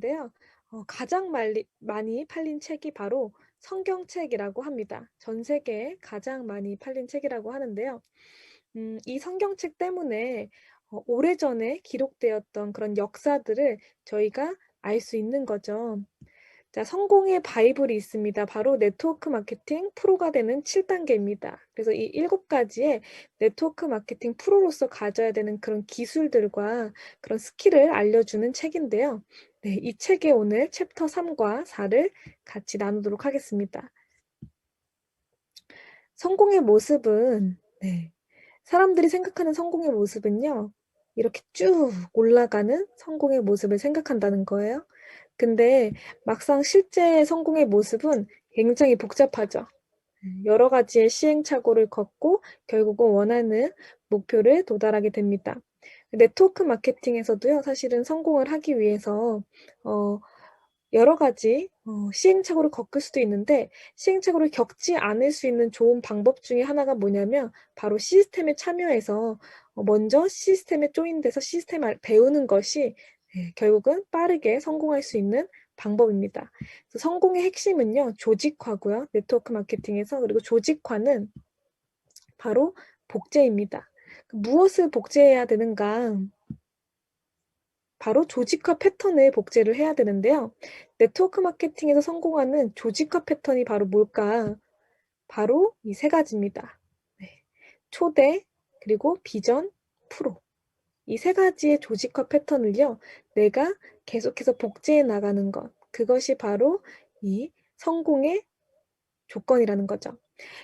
있는데요. 가장 많이 팔린 책이 바로 성경책이라고 합니다. 전 세계에 가장 많이 팔린 책이라고 하는데요. 이 성경책 때문에 오래전에 기록되었던 그런 역사들을 저희가 알 수 있는 거죠. 자, 성공의 바이블이 있습니다. 바로 네트워크 마케팅 프로가 되는 7단계입니다. 그래서 이 7가지의 네트워크 마케팅 프로로서 가져야 되는 그런 기술들과 그런 스킬을 알려주는 책인데요. 네, 이 책의 오늘 챕터 3과 4를 같이 나누도록 하겠습니다. 성공의 모습은, 네, 사람들이 생각하는 성공의 모습은요, 이렇게 쭉 올라가는 성공의 모습을 생각한다는 거예요. 근데 막상 실제 성공의 모습은 굉장히 복잡하죠. 여러 가지의 시행착오를 겪고 결국은 원하는 목표를 도달하게 됩니다. 네트워크 마케팅에서도요, 사실은 성공을 하기 위해서 어, 여러 가지 시행착오를 겪을 수도 있는데 시행착오를 겪지 않을 수 있는 좋은 방법 중에 하나가 뭐냐면 바로 시스템에 참여해서 먼저 시스템에 조인돼서 시스템을 배우는 것이 결국은 빠르게 성공할 수 있는 방법입니다. 그래서 성공의 핵심은요, 조직화고요. 네트워크 마케팅에서. 그리고 조직화는 바로 복제입니다. 무엇을 복제해야 되는가? 바로 조직화 패턴을 복제를 해야 되는데요. 네트워크 마케팅에서 성공하는 조직화 패턴이 바로 뭘까? 바로 이 세 가지입니다. 네. 초대, 그리고 비전, 프로. 이 세 가지의 조직화 패턴을요, 내가 계속해서 복제해 나가는 것. 그것이 바로 이 성공의 조건이라는 거죠.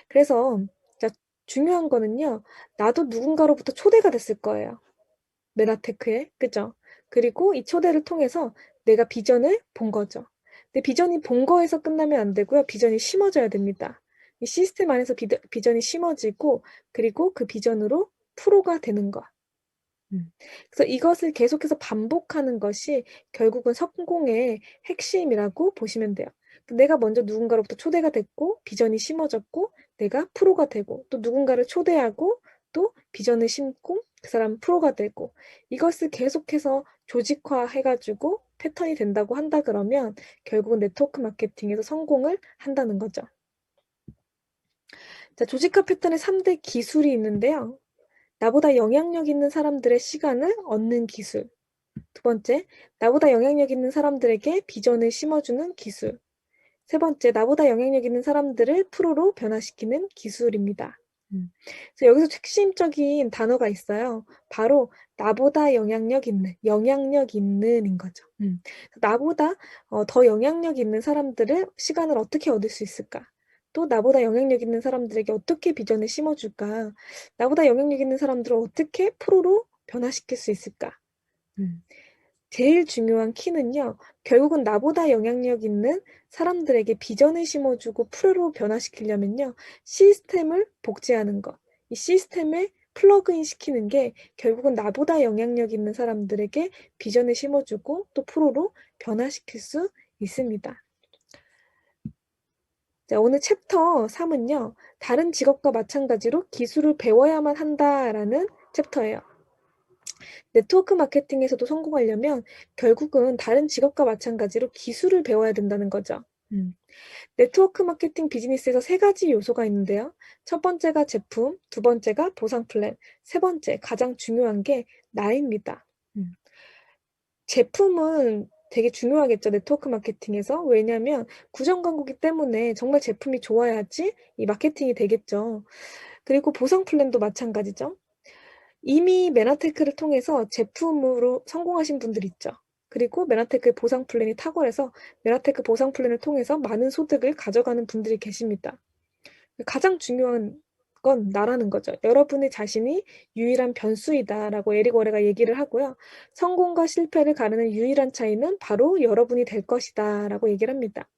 그래서 자, 중요한 거는요, 나도 누군가로부터 초대가 됐을 거예요. 메나테크에. 그죠? 그리고 이 초대를 통해서 내가 비전을 본 거죠. 근데 비전이 본 거에서 끝나면 안 되고요. 비전이 심어져야 됩니다. 이 시스템 안에서 비전이 심어지고, 그리고 그 비전으로 프로가 되는 것. 그래서 이것을 계속해서 반복하는 것이 결국은 성공의 핵심이라고 보시면 돼요. 내가 먼저 누군가로부터 초대가 됐고, 비전이 심어졌고, 내가 프로가 되고, 또 누군가를 초대하고, 또 비전을 심고, 그 사람 프로가 되고, 이것을 계속해서 조직화해가지고 패턴이 된다고 한다 그러면 결국은 네트워크 마케팅에서 성공을 한다는 거죠. 자, 조직화 패턴의 3대 기술이 있는데요. 나보다 영향력 있는 사람들의 시간을 얻는 기술. 두 번째, 나보다 영향력 있는 사람들에게 비전을 심어주는 기술. 세 번째, 나보다 영향력 있는 사람들을 프로로 변화시키는 기술입니다. 그래서 여기서 핵심적인 단어가 있어요. 바로 나보다 영향력 있는인 거죠. 나보다 더 영향력 있는 사람들을 시간을 어떻게 얻을 수 있을까? 또 나보다 영향력 있는 사람들에게 어떻게 비전을 심어줄까? 나보다 영향력 있는 사람들을 어떻게 프로로 변화시킬 수 있을까? 음. 제일 중요한 키는요, 결국은 나보다 영향력 있는 사람들에게 비전을 심어주고 프로로 변화시키려면요, 시스템을 복제하는 것. 이 시스템에 플러그인 시키는 게 결국은 나보다 영향력 있는 사람들에게 비전을 심어주고 또 프로로 변화시킬 수 있습니다. 자, 오늘 챕터 3은요, 다른 직업과 마찬가지로 기술을 배워야만 한다라는 챕터예요. 네트워크 마케팅에서도 성공하려면 결국은 다른 직업과 마찬가지로 기술을 배워야 된다는 거죠. 네트워크 마케팅 비즈니스에서 세 가지 요소가 있는데요. 첫 번째가 제품, 두 번째가 보상 플랜, 세 번째 가장 중요한 게 나입니다. 제품은 되게 중요하겠죠, 네트워크 마케팅에서. 왜냐하면 구정 광고기 때문에 정말 제품이 좋아야지 이 마케팅이 되겠죠. 그리고 보상 플랜도 마찬가지죠. 이미 메나테크를 통해서 제품으로 성공하신 분들 있죠. 그리고 메나테크의 보상 플랜이 탁월해서 메나테크 보상 플랜을 통해서 많은 소득을 가져가는 분들이 계십니다. 가장 중요한 건 나라는 거죠. 여러분의 자신이 유일한 변수이다라고 에릭 워레가 얘기를 하고요. 성공과 실패를 가르는 유일한 차이는 바로 여러분이 될 것이다라고 얘기를 합니다.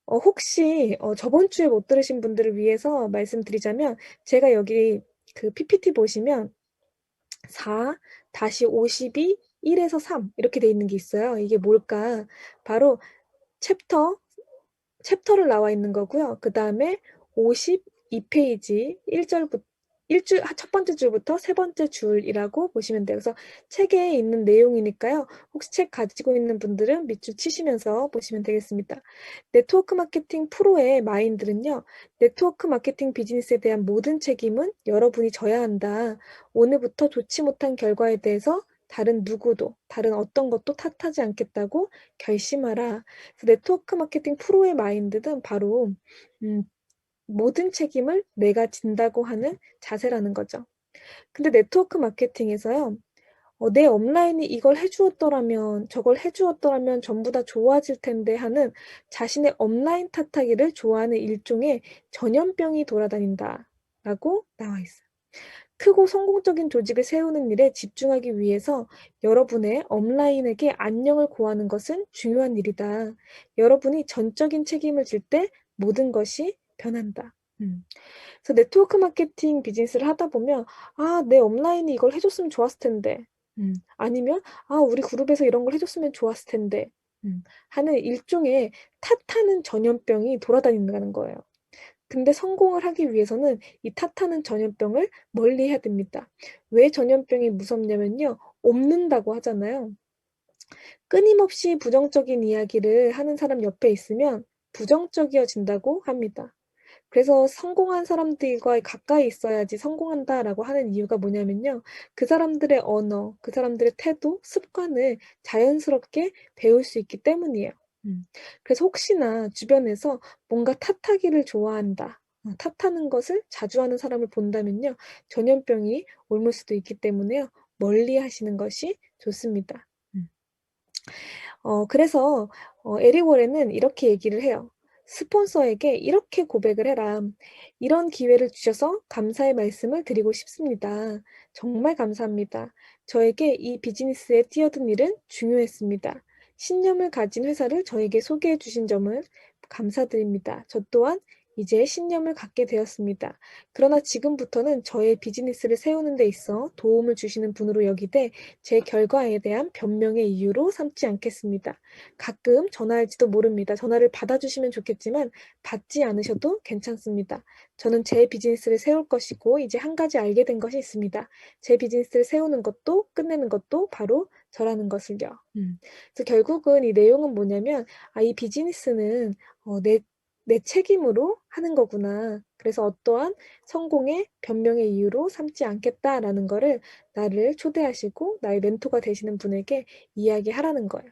혹시 저번 주에 못 들으신 분들을 위해서 말씀드리자면 제가 여기 그 PPT 보시면 4-52 1에서 3 이렇게 돼 있는 게 있어요. 이게 뭘까? 바로 챕터를 나와 있는 거고요. 그 다음에 52페이지 1절부터 첫 번째 줄부터 세 번째 줄이라고 보시면 돼요. 그래서 책에 있는 내용이니까요. 혹시 책 가지고 있는 분들은 밑줄 치시면서 보시면 되겠습니다. 네트워크 마케팅 프로의 마인드는요. 네트워크 마케팅 비즈니스에 대한 모든 책임은 여러분이 져야 한다. 오늘부터 좋지 못한 결과에 대해서 다른 누구도, 다른 어떤 것도 탓하지 않겠다고 결심하라. 네트워크 마케팅 프로의 마인드는 바로 음, 모든 책임을 내가 진다고 하는 자세라는 거죠. 근데 네트워크 마케팅에서요. 내 업라인이 이걸 해주었더라면 저걸 해주었더라면 전부 다 좋아질 텐데 하는 자신의 업라인 탓하기를 좋아하는 일종의 전염병이 돌아다닌다 라고 나와 있어요. 크고 성공적인 조직을 세우는 일에 집중하기 위해서 여러분의 업라인에게 안녕을 고하는 것은 중요한 일이다. 여러분이 전적인 책임을 질 때 모든 것이 변한다. 그래서 네트워크 마케팅 비즈니스를 하다 보면 내 업라인이 이걸 해줬으면 좋았을 텐데. 아니면 우리 그룹에서 이런 걸 해줬으면 좋았을 텐데. 하는 일종의 탓하는 전염병이 돌아다닌다는 거예요. 근데 성공을 하기 위해서는 이 탓하는 전염병을 멀리해야 됩니다. 왜 전염병이 무섭냐면요. 옮는다고 하잖아요. 끊임없이 부정적인 이야기를 하는 사람 옆에 있으면 부정적이어진다고 합니다. 그래서 성공한 사람들과 가까이 있어야지 성공한다라고 하는 이유가 뭐냐면요. 그 사람들의 언어, 그 사람들의 태도, 습관을 자연스럽게 배울 수 있기 때문이에요. 그래서 혹시나 주변에서 뭔가 탓하기를 좋아한다. 탓하는 것을 자주 하는 사람을 본다면요. 전염병이 옮을 수도 있기 때문에요. 멀리 하시는 것이 좋습니다. 그래서 에릭 워렌은 이렇게 얘기를 해요. 스폰서에게 이렇게 고백을 해라. 이런 기회를 주셔서 감사의 말씀을 드리고 싶습니다. 정말 감사합니다. 저에게 이 비즈니스에 뛰어든 일은 중요했습니다. 신념을 가진 회사를 저에게 소개해 주신 점을 감사드립니다. 저 또한 이제 신념을 갖게 되었습니다. 그러나 지금부터는 저의 비즈니스를 세우는 데 있어 도움을 주시는 분으로 여기되 제 결과에 대한 변명의 이유로 삼지 않겠습니다. 가끔 전화할지도 모릅니다. 전화를 받아주시면 좋겠지만 받지 않으셔도 괜찮습니다. 저는 제 비즈니스를 세울 것이고 이제 한 가지 알게 된 것이 있습니다. 제 비즈니스를 세우는 것도 끝내는 것도 바로 저라는 것을요. 그래서 결국은 이 내용은 뭐냐면 이 비즈니스는 내 책임으로 하는 거구나. 그래서 어떠한 성공의 변명의 이유로 삼지 않겠다라는 거를 나를 초대하시고 나의 멘토가 되시는 분에게 이야기하라는 거예요.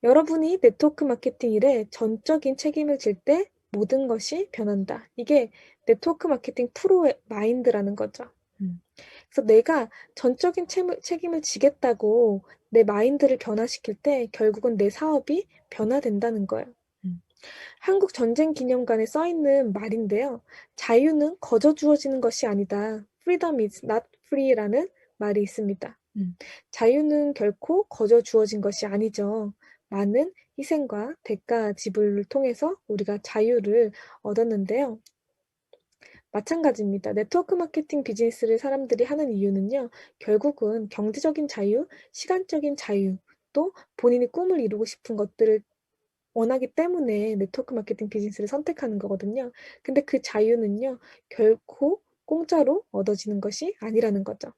여러분이 네트워크 마케팅 일에 전적인 책임을 질 때 모든 것이 변한다. 이게 네트워크 마케팅 프로의 마인드라는 거죠. 그래서 내가 전적인 책임을 지겠다고 내 마인드를 변화시킬 때 결국은 내 사업이 변화된다는 거예요. 한국 전쟁 기념관에 써 있는 말인데요. 자유는 거저 주어지는 것이 아니다. Freedom is not free라는 말이 있습니다. 자유는 결코 거저 주어진 것이 아니죠. 많은 희생과 대가 지불을 통해서 우리가 자유를 얻었는데요. 마찬가지입니다. 네트워크 마케팅 비즈니스를 사람들이 하는 이유는요. 결국은 경제적인 자유, 시간적인 자유, 또 본인이 꿈을 이루고 싶은 것들을 원하기 때문에 네트워크 마케팅 비즈니스를 선택하는 거거든요. 근데 그 자유는요. 결코 공짜로 얻어지는 것이 아니라는 거죠.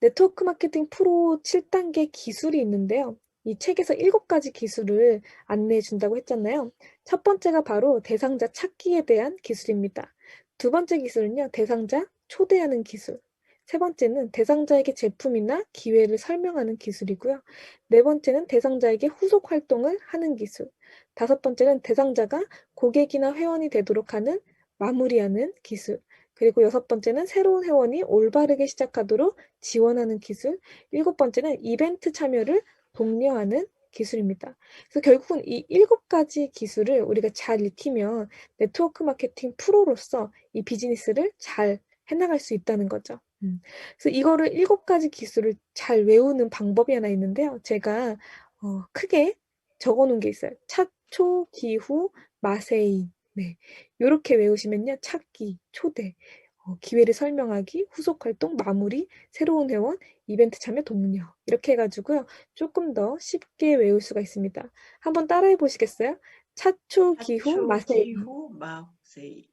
네트워크 마케팅 프로 7단계 기술이 있는데요. 이 책에서 7가지 기술을 안내해 준다고 했잖아요. 첫 번째가 바로 대상자 찾기에 대한 기술입니다. 두 번째 기술은요. 대상자 초대하는 기술. 세 번째는 대상자에게 제품이나 기회를 설명하는 기술이고요. 네 번째는 대상자에게 후속 활동을 하는 기술. 다섯 번째는 대상자가 고객이나 회원이 되도록 하는 마무리하는 기술. 그리고 여섯 번째는 새로운 회원이 올바르게 시작하도록 지원하는 기술. 일곱 번째는 이벤트 참여를 독려하는 기술입니다. 그래서 결국은 이 7가지 기술을 우리가 잘 익히면 네트워크 마케팅 프로로서 이 비즈니스를 잘 해나갈 수 있다는 거죠. 그래서 이거를 7가지 기술을 잘 외우는 방법이 하나 있는데요. 제가 크게 적어 놓은 게 있어요. 차초, 기후, 마세이. 네. 요렇게 외우시면요. 찾기, 초대, 기회를 설명하기, 후속 활동, 마무리, 새로운 회원, 이벤트 참여, 독려. 이렇게 해가지고요. 조금 더 쉽게 외울 수가 있습니다. 한번 따라해 보시겠어요? 차초, 기후, 사초, 마세이. 기후, 마세이.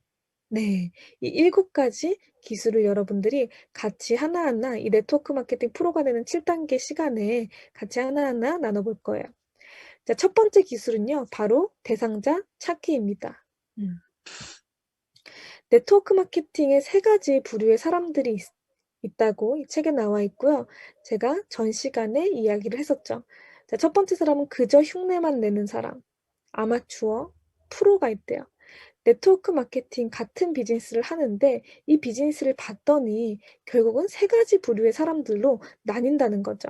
네. 이 7가지 기술을 여러분들이 같이 하나하나 이 네트워크 마케팅 프로가 되는 7단계 시간에 같이 하나하나 나눠 볼 거예요. 자, 첫 번째 기술은요, 바로 대상자 찾기입니다. 네트워크 마케팅에 3가지 부류의 사람들이 있다고 이 책에 나와 있고요. 제가 전 시간에 이야기를 했었죠. 자, 첫 번째 사람은 그저 흉내만 내는 사람, 아마추어, 프로가 있대요. 네트워크 마케팅 같은 비즈니스를 하는데 이 비즈니스를 봤더니 결국은 3가지 부류의 사람들로 나뉜다는 거죠.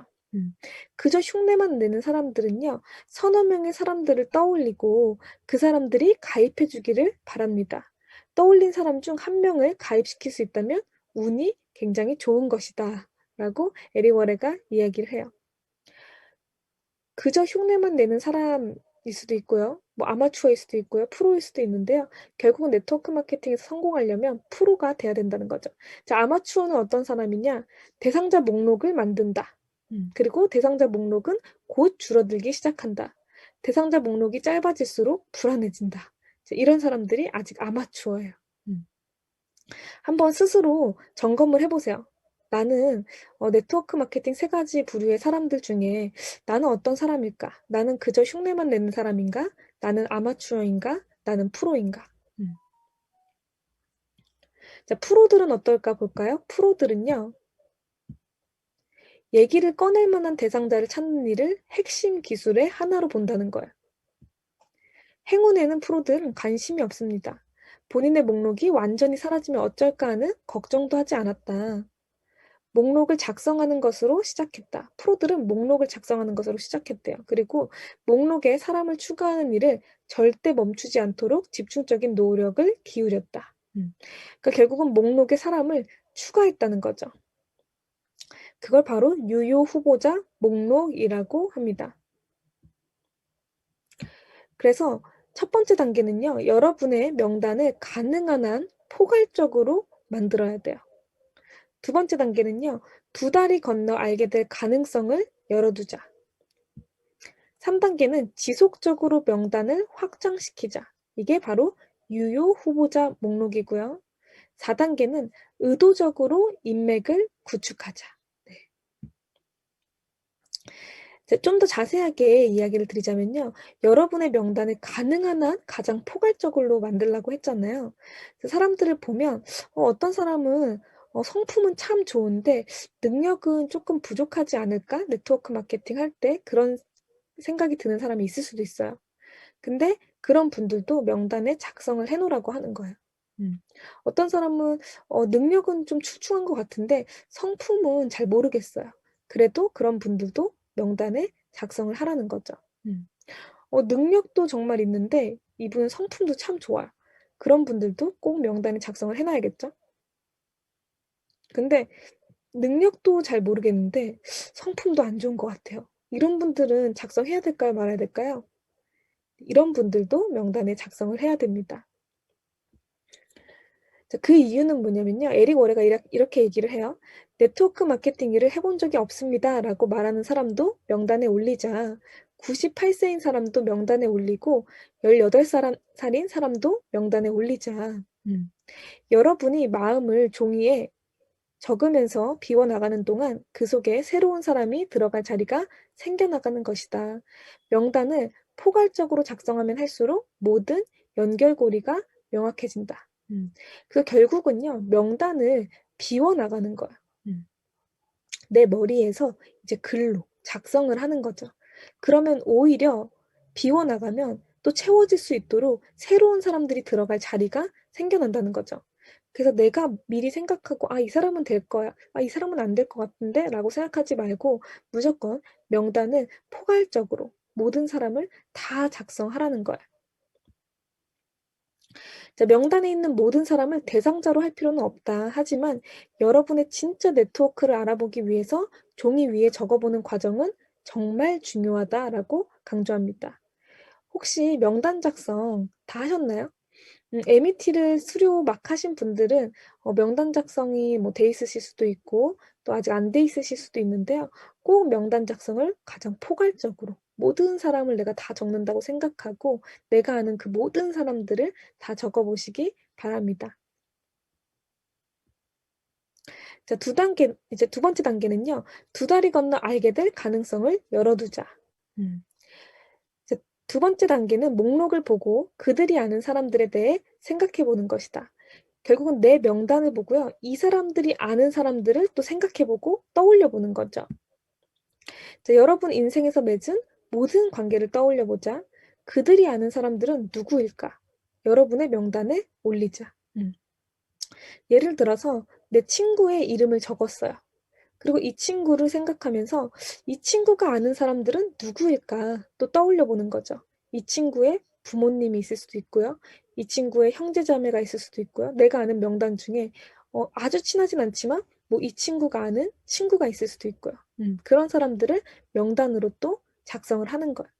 그저 흉내만 내는 사람들은요, 서너 명의 사람들을 떠올리고 그 사람들이 가입해 주기를 바랍니다. 떠올린 사람 중 한 명을 가입시킬 수 있다면 운이 굉장히 좋은 것이다. 라고 에리 워레가 이야기를 해요. 그저 흉내만 내는 사람일 수도 있고요. 뭐 아마추어일 수도 있고요. 프로일 수도 있는데요. 결국은 네트워크 마케팅에서 성공하려면 프로가 돼야 된다는 거죠. 자, 아마추어는 어떤 사람이냐? 대상자 목록을 만든다. 그리고 대상자 목록은 곧 줄어들기 시작한다. 대상자 목록이 짧아질수록 불안해진다. 자, 이런 사람들이 아직 아마추어예요. 한번 스스로 점검을 해보세요. 나는 네트워크 마케팅 3가지 부류의 사람들 중에 나는 어떤 사람일까? 나는 그저 흉내만 내는 사람인가? 나는 아마추어인가? 나는 프로인가? 자, 프로들은 어떨까 볼까요? 프로들은요, 얘기를 꺼낼 만한 대상자를 찾는 일을 핵심 기술의 하나로 본다는 거예요. 행운에는 프로들은 관심이 없습니다. 본인의 목록이 완전히 사라지면 어쩔까 하는 걱정도 하지 않았다. 목록을 작성하는 것으로 시작했다. 프로들은 목록을 작성하는 것으로 시작했대요. 그리고 목록에 사람을 추가하는 일을 절대 멈추지 않도록 집중적인 노력을 기울였다. 그러니까 결국은 목록에 사람을 추가했다는 거죠. 그걸 바로 유효 후보자 목록이라고 합니다. 그래서 첫 번째 단계는요, 여러분의 명단을 가능한 한 포괄적으로 만들어야 돼요. 두 번째 단계는요, 2다리 건너 알게 될 가능성을 열어두자. 3단계는 지속적으로 명단을 확장시키자. 이게 바로 유효 후보자 목록이고요. 4단계는 의도적으로 인맥을 구축하자. 네. 좀 더 자세하게 이야기를 드리자면요. 여러분의 명단을 가능한 한 가장 포괄적으로 만들라고 했잖아요. 사람들을 보면 어떤 사람은 성품은 참 좋은데 능력은 조금 부족하지 않을까? 네트워크 마케팅 할 때 그런 생각이 드는 사람이 있을 수도 있어요. 근데 그런 분들도 명단에 작성을 해 놓으라고 하는 거예요. 어떤 사람은 능력은 좀 출중한 것 같은데 성품은 잘 모르겠어요. 그래도 그런 분들도 명단에 작성을 하라는 거죠. 능력도 정말 있는데 이분은 성품도 참 좋아요. 그런 분들도 꼭 명단에 작성을 해 놔야겠죠? 근데 능력도 잘 모르겠는데 성품도 안 좋은 것 같아요. 이런 분들은 작성해야 될까요? 말아야 될까요? 이런 분들도 명단에 작성을 해야 됩니다. 자, 그 이유는 뭐냐면요. 에릭 워레가 이렇게 얘기를 해요. 네트워크 마케팅 일을 해본 적이 없습니다. 라고 말하는 사람도 명단에 올리자 98세인 사람도 명단에 올리고 18살인 사람도 명단에 올리자. 여러분이 마음을 종이에 적으면서 비워나가는 동안 그 속에 새로운 사람이 들어갈 자리가 생겨나가는 것이다. 명단을 포괄적으로 작성하면 할수록 모든 연결고리가 명확해진다. 그래서 결국은요, 명단을 비워나가는 거야. 내 머리에서 이제 글로 작성을 하는 거죠. 그러면 오히려 비워나가면 또 채워질 수 있도록 새로운 사람들이 들어갈 자리가 생겨난다는 거죠. 그래서 내가 미리 생각하고, 아, 이 사람은 될 거야. 아, 이 사람은 안 될 것 같은데? 라고 생각하지 말고 무조건 명단을 포괄적으로 모든 사람을 다 작성하라는 거야. 자, 명단에 있는 모든 사람을 대상자로 할 필요는 없다. 하지만 여러분의 진짜 네트워크를 알아보기 위해서 종이 위에 적어보는 과정은 정말 중요하다라고 강조합니다. 혹시 명단 작성 다 하셨나요? MET를 수료 막 하신 분들은 명단 작성이 뭐 돼 있으실 수도 있고 또 아직 안 돼 있으실 수도 있는데요. 꼭 명단 작성을 가장 포괄적으로 모든 사람을 내가 다 적는다고 생각하고 내가 아는 그 모든 사람들을 다 적어보시기 바랍니다. 자, 이제 두 번째 단계는요. 두 다리 건너 알게 될 가능성을 열어두자. 음. 이제 두 번째 단계는 목록을 보고 그들이 아는 사람들에 대해 생각해 보는 것이다. 결국은 내 명단을 보고요. 이 사람들이 아는 사람들을 또 생각해 보고 떠올려 보는 거죠. 자, 여러분 인생에서 맺은 모든 관계를 떠올려 보자. 그들이 아는 사람들은 누구일까? 여러분의 명단에 올리자. 예를 들어서 내 친구의 이름을 적었어요. 그리고 이 친구를 생각하면서 이 친구가 아는 사람들은 누구일까 또 떠올려 보는 거죠. 이 친구의 부모님이 있을 수도 있고요. 이 친구의 형제자매가 있을 수도 있고요. 내가 아는 명단 중에 아주 친하진 않지만 뭐 이 친구가 아는 친구가 있을 수도 있고요. 그런 사람들을 명단으로 또 작성을 하는 거예요.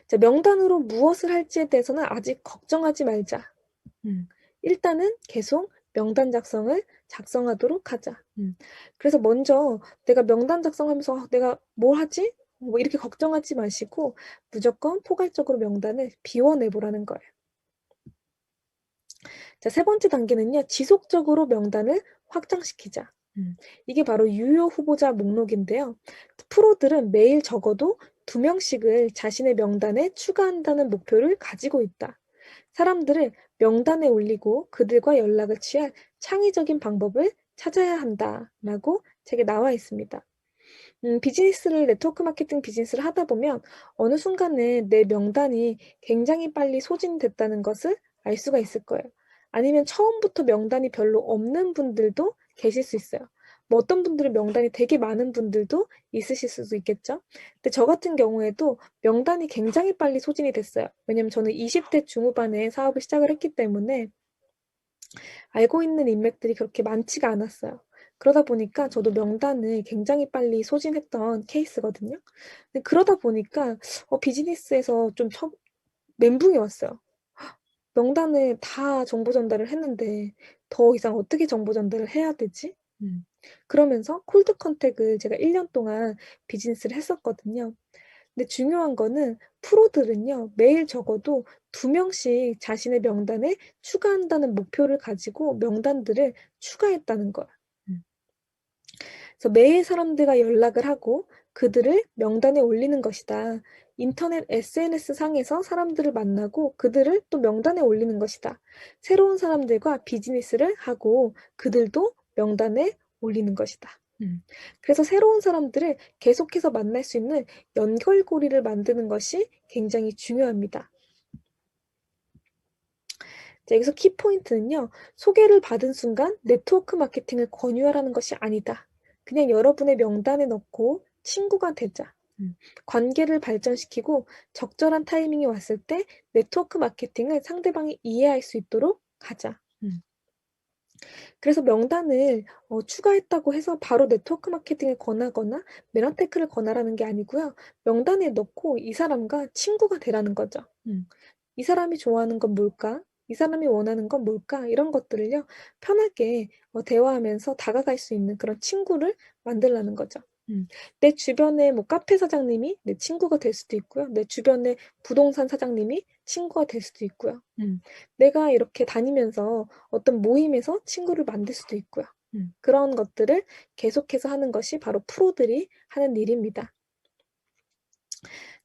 자, 명단으로 무엇을 할지에 대해서는 아직 걱정하지 말자. 일단은 계속 명단 작성하도록 하자. 그래서 먼저 내가 명단 작성하면서 내가 뭘 하지? 뭐 이렇게 걱정하지 마시고 무조건 포괄적으로 명단을 비워내보라는 거예요. 자, 세 번째 단계는요. 지속적으로 명단을 확장시키자. 이게 바로 유효 후보자 목록인데요. 프로들은 매일 적어도 2명씩을 자신의 명단에 추가한다는 목표를 가지고 있다. 사람들을 명단에 올리고 그들과 연락을 취할 창의적인 방법을 찾아야 한다라고 책에 나와 있습니다. 네트워크 마케팅 비즈니스를 하다 보면 어느 순간에 내 명단이 굉장히 빨리 소진됐다는 것을 알 수가 있을 거예요. 아니면 처음부터 명단이 별로 없는 분들도 계실 수 있어요. 뭐 어떤 분들은 명단이 되게 많은 분들도 있으실 수도 있겠죠. 근데 저 같은 경우에도 명단이 굉장히 빨리 소진이 됐어요. 왜냐면 저는 20대 중후반에 사업을 시작을 했기 때문에 알고 있는 인맥들이 그렇게 많지가 않았어요. 그러다 보니까 저도 명단을 굉장히 빨리 소진했던 케이스거든요. 근데 그러다 보니까 비즈니스에서 좀 멘붕이 왔어요. 명단을 다 정보 전달을 했는데 더 이상 어떻게 정보 전달을 해야 되지? 그러면서 콜드 컨택을 제가 1년 동안 비즈니스를 했었거든요. 근데 중요한 거는 프로들은요, 매일 적어도 2명씩 자신의 명단에 추가한다는 목표를 가지고 명단들을 추가했다는 거야. 그래서 매일 사람들과 연락을 하고 그들을 명단에 올리는 것이다. 인터넷 SNS 상에서 사람들을 만나고 그들을 또 명단에 올리는 것이다. 새로운 사람들과 비즈니스를 하고 그들도 명단에 올리는 것이다. 그래서 새로운 사람들을 계속해서 만날 수 있는 연결고리를 만드는 것이 굉장히 중요합니다. 자, 여기서 키포인트는요. 소개를 받은 순간 네트워크 마케팅을 권유하라는 것이 아니다. 그냥 여러분의 명단에 넣고 친구가 되자. 관계를 발전시키고 적절한 타이밍이 왔을 때 네트워크 마케팅을 상대방이 이해할 수 있도록 하자. 그래서 명단을 추가했다고 해서 바로 네트워크 마케팅을 권하거나 매너테크를 권하라는 게 아니고요. 명단에 넣고 이 사람과 친구가 되라는 거죠. 이 사람이 좋아하는 건 뭘까? 이 사람이 원하는 건 뭘까? 이런 것들을요. 편하게 대화하면서 다가갈 수 있는 그런 친구를 만들라는 거죠. 내 주변에 뭐 카페 사장님이 내 친구가 될 수도 있고요. 내 주변에 부동산 사장님이 친구가 될 수도 있고요. 내가 이렇게 다니면서 어떤 모임에서 친구를 만들 수도 있고요. 그런 것들을 계속해서 하는 것이 바로 프로들이 하는 일입니다.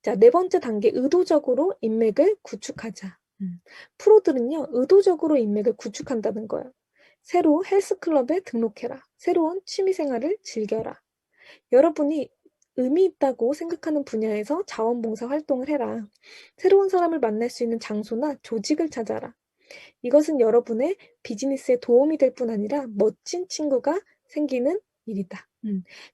자, 네 번째 단계, 의도적으로 인맥을 구축하자. 프로들은요, 의도적으로 인맥을 구축한다는 거예요. 새로 헬스클럽에 등록해라. 새로운 취미생활을 즐겨라. 여러분이 의미 있다고 생각하는 분야에서 자원봉사 활동을 해라. 새로운 사람을 만날 수 있는 장소나 조직을 찾아라. 이것은 여러분의 비즈니스에 도움이 될 뿐 아니라 멋진 친구가 생기는 일이다.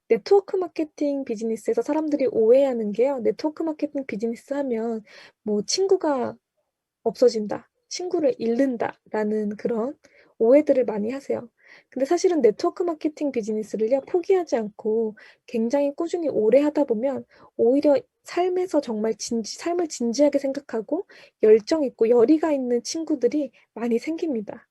네트워크 마케팅 비즈니스에서 사람들이 오해하는 게요. 네트워크 마케팅 비즈니스 하면 뭐 친구가 없어진다, 친구를 잃는다라는 그런 오해들을 많이 하세요. 근데 사실은 네트워크 마케팅 비즈니스를요, 포기하지 않고 굉장히 꾸준히 오래 하다 보면 오히려 삶에서 정말 삶을 진지하게 생각하고 열정 있고 열의가 있는 친구들이 많이 생깁니다.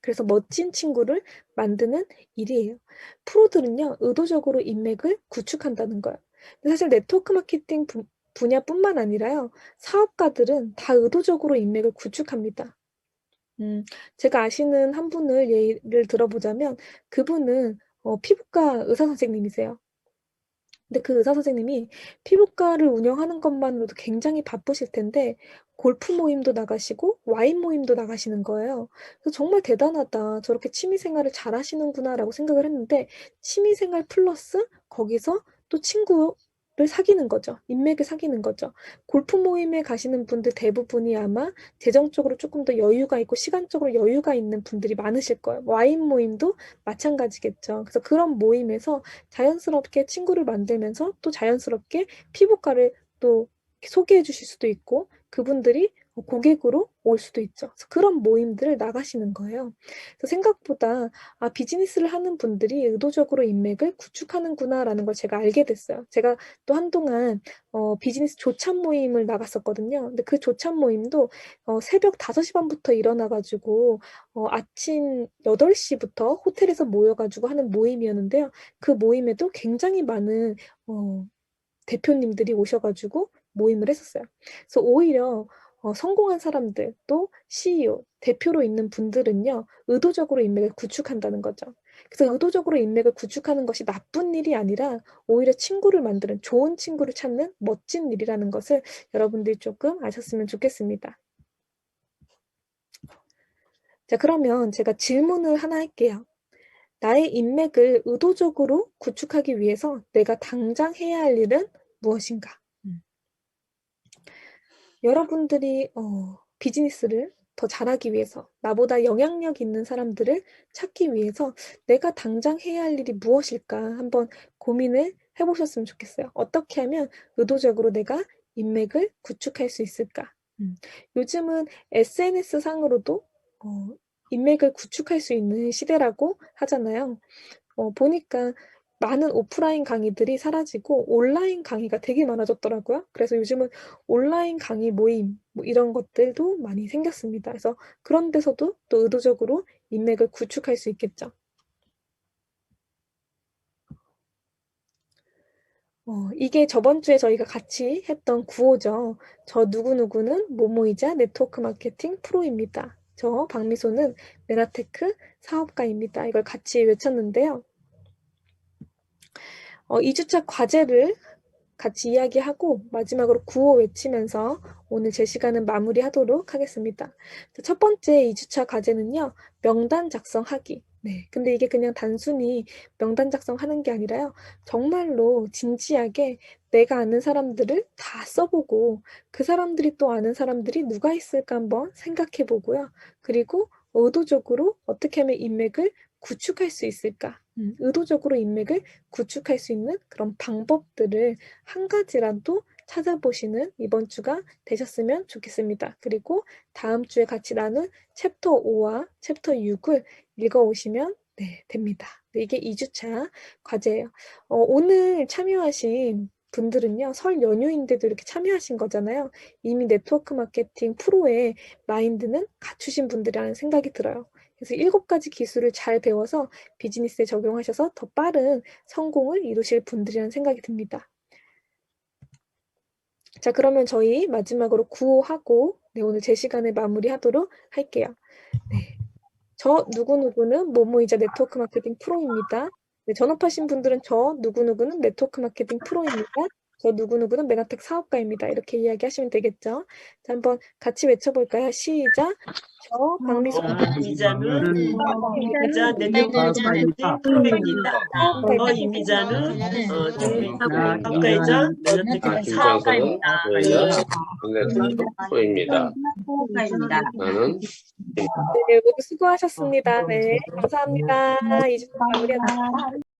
그래서 멋진 친구를 만드는 일이에요. 프로들은요, 의도적으로 인맥을 구축한다는 거예요. 근데 사실 네트워크 마케팅 분야뿐만 아니라요, 사업가들은 다 의도적으로 인맥을 구축합니다. 제가 아시는 한 분을 예를 들어보자면 그분은 피부과 의사 선생님이세요. 근데 그 의사 선생님이 피부과를 운영하는 것만으로도 굉장히 바쁘실 텐데 골프 모임도 나가시고 와인 모임도 나가시는 거예요. 그래서 정말 대단하다. 저렇게 취미 생활을 잘 하시는구나라고 생각을 했는데 취미 생활 플러스 거기서 또 친구를 사귀는 거죠. 인맥을 사귀는 거죠. 골프 모임에 가시는 분들 대부분이 아마 재정적으로 조금 더 여유가 있고 시간적으로 여유가 있는 분들이 많으실 거예요. 와인 모임도 마찬가지겠죠. 그래서 그런 모임에서 자연스럽게 친구를 만들면서 또 자연스럽게 피부과를 또 소개해 주실 수도 있고 그분들이 고객으로 올 수도 있죠. 그래서 그런 모임들을 나가시는 거예요. 그래서 생각보다 비즈니스를 하는 분들이 의도적으로 인맥을 구축하는구나라는 걸 제가 알게 됐어요. 제가 또 한동안 비즈니스 조찬 모임을 나갔었거든요. 근데 그 조찬 모임도 새벽 5시 반부터 일어나가지고 아침 8시부터 호텔에서 모여가지고 하는 모임이었는데요. 그 모임에도 굉장히 많은 대표님들이 오셔가지고 모임을 했었어요. 그래서 오히려 성공한 사람들, 또 CEO, 대표로 있는 분들은요, 의도적으로 인맥을 구축한다는 거죠. 그래서 의도적으로 인맥을 구축하는 것이 나쁜 일이 아니라 오히려 친구를 만드는, 좋은 친구를 찾는 멋진 일이라는 것을 여러분들이 조금 아셨으면 좋겠습니다. 자, 그러면 제가 질문을 하나 할게요. 나의 인맥을 의도적으로 구축하기 위해서 내가 당장 해야 할 일은 무엇인가? 여러분들이 비즈니스를 더 잘하기 위해서 나보다 영향력 있는 사람들을 찾기 위해서 내가 당장 해야 할 일이 무엇일까 한번 고민을 해보셨으면 좋겠어요. 어떻게 하면 의도적으로 내가 인맥을 구축할 수 있을까? 요즘은 SNS 상으로도 인맥을 구축할 수 있는 시대라고 하잖아요. 보니까 많은 오프라인 강의들이 사라지고 온라인 강의가 되게 많아졌더라고요. 그래서 요즘은 온라인 강의 모임 뭐 이런 것들도 많이 생겼습니다. 그래서 그런 데서도 또 의도적으로 인맥을 구축할 수 있겠죠. 이게 저번 주에 저희가 같이 했던 구호죠. 저 누구누구는 뭐뭐이자 네트워크 마케팅 프로입니다. 저 박미소는 메라테크 사업가입니다. 이걸 같이 외쳤는데요. 2주차 과제를 같이 이야기하고 마지막으로 구호 외치면서 오늘 제 시간은 마무리하도록 하겠습니다. 첫 번째 2주차 과제는요. 명단 작성하기. 네. 근데 이게 그냥 단순히 명단 작성하는 게 아니라요. 정말로 진지하게 내가 아는 사람들을 다 써보고 그 사람들이 또 아는 사람들이 누가 있을까 한번 생각해 보고요. 그리고 의도적으로 어떻게 하면 인맥을 구축할 수 있을까? 의도적으로 인맥을 구축할 수 있는 그런 방법들을 한 가지라도 찾아보시는 이번 주가 되셨으면 좋겠습니다. 그리고 다음 주에 같이 나눈 챕터 5와 챕터 6을 읽어오시면 됩니다. 이게 2주차 과제예요. 오늘 참여하신 분들은요, 설 연휴인데도 이렇게 참여하신 거잖아요. 이미 네트워크 마케팅 프로의 마인드는 갖추신 분들이라는 생각이 들어요. 그래서 7가지 기술을 잘 배워서 비즈니스에 적용하셔서 더 빠른 성공을 이루실 분들이라는 생각이 듭니다. 자, 그러면 저희 마지막으로 구호하고 오늘 제 시간에 마무리하도록 할게요. 네. 저 누구누구는 뭐뭐이자 네트워크 마케팅 프로입니다. 네, 전업하신 분들은 저 누구누구는 네트워크 마케팅 프로입니다. 저 누구누구는 메가텍 사업가입니다. 이렇게 이야기하시면 되겠죠. 자, 한번 같이 외쳐볼까요? 시작. 저 박미수 이미자는 사업가입니다. 네트워크 마케팅 프로입니다. 이미자는 사업가이자 네트워크 김창선은 사업가입니다. 네트워크 프로입니다. 나는 네, 모두 수고하셨습니다. 네, 감사합니다. 이주 마무리하도록